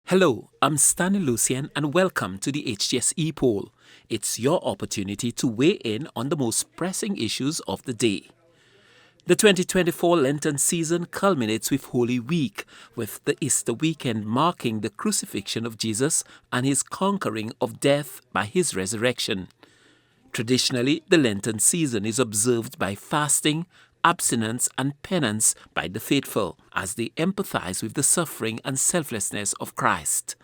Hello, I'm Stanley Lucian and welcome to the HGS Epoll. It's your opportunity to weigh in on the most pressing issues of the day. The 2024 Lenten season culminates with Holy Week, with the Easter weekend marking the crucifixion of Jesus and his conquering of death by his resurrection. Traditionally, the Lenten season is observed by fasting, abstinence and penance by the faithful as they empathize with the suffering and selflessness of Christ.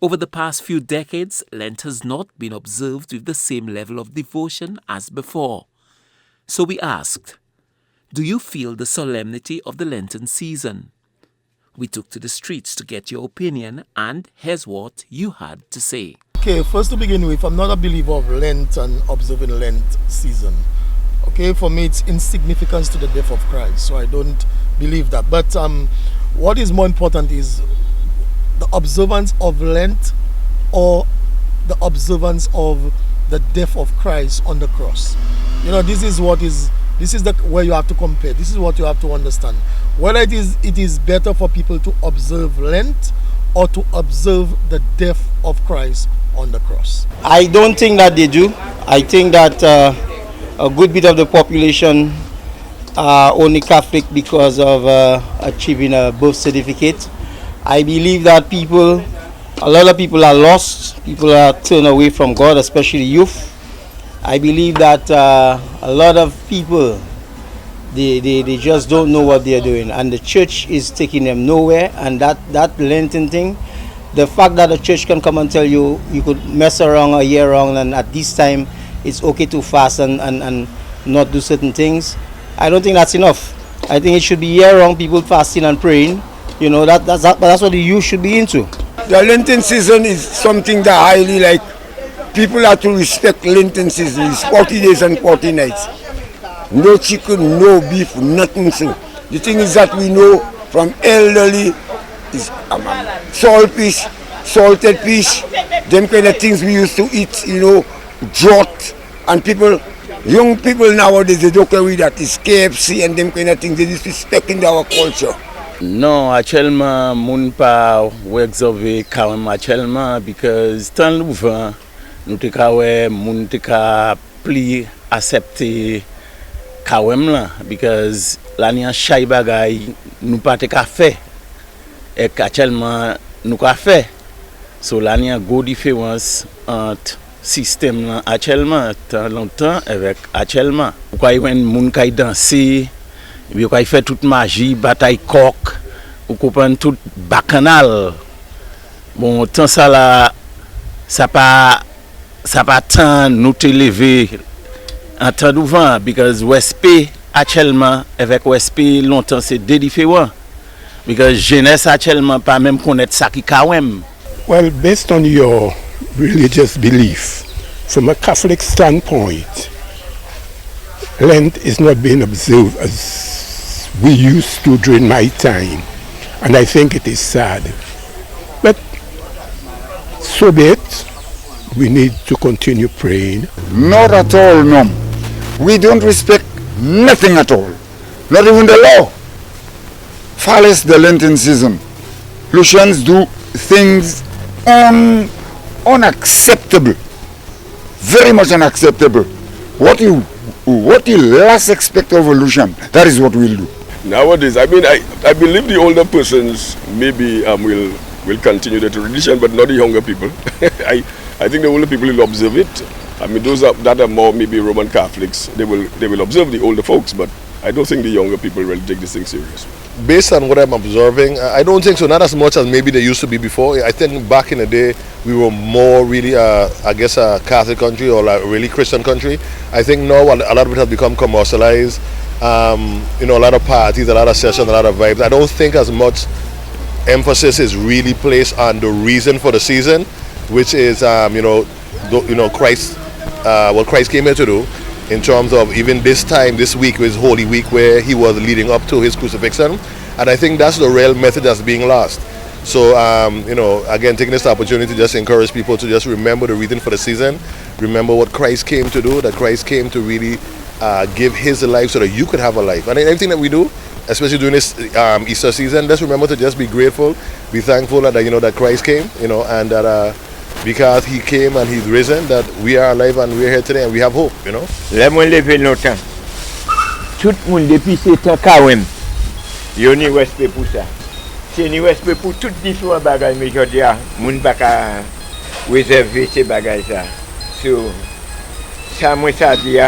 Over the past few decades, Lent has not been observed with the same level of devotion as before. So we asked, do you feel the solemnity of the Lenten season? We took to the streets to get your opinion, and here's what you had to say. Okay, first to begin with, I'm not a believer of Lent and observing Lent season. Okay, for me it's insignificance to the death of Christ, so I don't believe that. But what is more important is the observance of Lent or the observance of the death of Christ on the cross. You know, this is where you have to compare. This is what you have to understand. Whether it is better for people to observe Lent or to observe the death of Christ on the cross. I don't think that they do. I think that a good bit of the population are only Catholic because of achieving a birth certificate. I believe that a lot of people are lost. People are turned away from God, especially youth. I believe that a lot of people, they just don't know what they're doing, and the church is taking them nowhere. And that Lenten thing, the fact that the church can come and tell you could mess around a year round, and at this time it's okay to fast and not do certain things, I don't think that's enough. I think it should be year round, people fasting and praying. You know, that's what the youth should be into. The Lenten season is something that I highly like. People have to respect Lenten season. It's 40 days and 40 nights. No chicken, no beef, nothing. The thing is that we know from elderly is salt fish, salted fish, them kind of things we used to eat, you know, drought, and young people nowadays, they don't carry that. It's KFC and them kind of things. They disrespect in our culture. Non, actuellement, moun pa observer quand même actuellement because tant l'ouvant nous te ka wè moun te ka pli accepter quand même là because l'année chay bagay nous pas te ka fait et actuellement nous ka fait. So l'année go différence entre système là actuellement tant longtemps avec actuellement. Pourquoi yon moun kay danser puis quand il fait toute magie, bataille coq, ou comprendre tout bacchanal. Bon, tant ça là, ça pas tant nous te lever en temps d'ouvant, because WSP actuellement avec WSP longtemps c'est deux différents. Because jeunesse actuellement pas même connaître ça qui kawem. Well, based on your religious belief, from a Catholic standpoint, Lent is not being observed as we used to during my time, and I think it is sad. But so be it. We need to continue praying. Not at all, no. We don't respect nothing at all. Not even the law. Follows the Lenten season. Lucians do things unacceptable. Very much unacceptable. What you last expect of a Lucian, that is what we'll do. Nowadays, I mean, I believe the older persons maybe will continue the tradition, but not the younger people. I think the older people will observe it. I mean, those that are more maybe Roman Catholics, they will observe the older folks, but I don't think the younger people will take this thing serious. Based on what I'm observing, I don't think so. Not as much as maybe they used to be before. I think back in the day, we were more really, I guess, a Catholic country or a really Christian country. I think now a lot of it has become commercialized. You know, a lot of parties, a lot of sessions, a lot of vibes. I don't think as much emphasis is really placed on the reason for the season, which is, Christ, what Christ came here to do. In terms of even this time, this week was Holy Week, where he was leading up to his crucifixion, and I think that's the real message that's being lost. So, again, taking this opportunity to just encourage people to just remember the reason for the season, remember what Christ came to do, that Christ came to really give his life so that you could have a life. And everything that we do, especially during this Easter season, let's remember to just be grateful, be thankful that that Christ came, and that because He came and He's risen, that we are alive and we're here today and we have hope. Le moun leve longtemps. Tout moun depuis ces temps kawem. Yo ni respect pour ça. C'est ni respect pour tout différents bagages mais je dis moun pas ka réserver ces bagages ça. So ça moi ça dit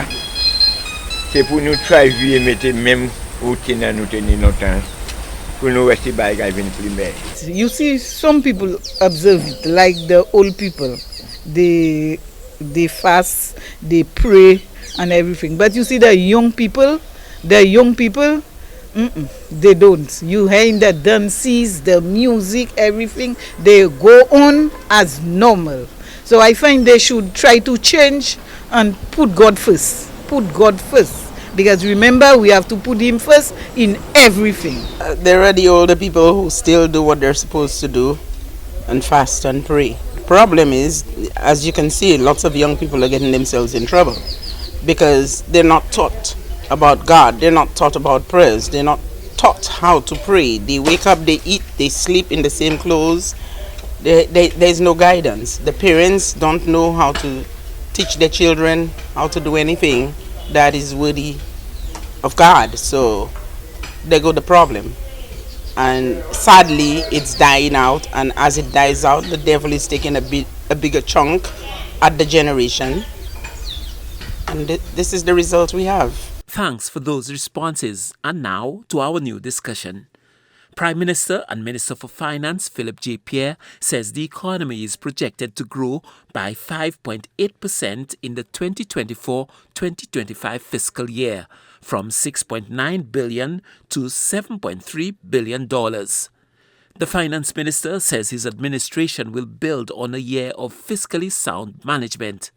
c'est pour nous travailler mettre même routine à nous tenir longtemps. Pour nous rester bagages venir primaire. You see, some people observe it, like the old people. They fast, they pray, and everything. But you see, the young people, they don't. You hear the dances, the music, everything. They go on as normal. So I find they should try to change and put God first. Put God first. Because remember, we have to put Him first in everything. There are the older people who still do what they're supposed to do and fast and pray. Problem is, as you can see, lots of young people are getting themselves in trouble because they're not taught about God. They're not taught about prayers. They're not taught how to pray. They wake up, they eat, they sleep in the same clothes. There's no guidance. The parents don't know how to teach their children how to do anything that is worthy of God. So there go the problem, and sadly it's dying out, and as it dies out, the devil is taking a bigger chunk at the generation, and this is the result we have. Thanks for those responses. And now to our new discussion. Prime Minister and Minister for Finance Philip J. Pierre says the economy is projected to grow by 5.8% in the 2024-2025 fiscal year, from $6.9 billion to $7.3 billion. The Finance Minister says his administration will build on a year of fiscally sound management.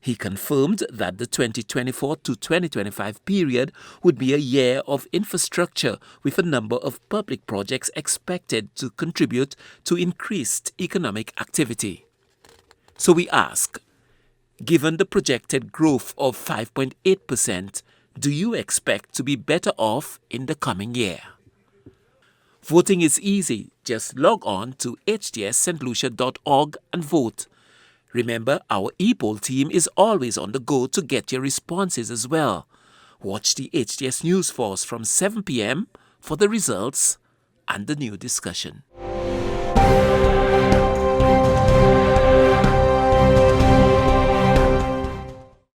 He confirmed that the 2024 to 2025 period would be a year of infrastructure, with a number of public projects expected to contribute to increased economic activity. So we ask, given the projected growth of 5.8%, do you expect to be better off in the coming year? Voting is easy. Just log on to htsstlucia.org and vote. Remember, our Epoll team is always on the go to get your responses as well. Watch the HTS News Force from 7 p.m. for the results and the new discussion.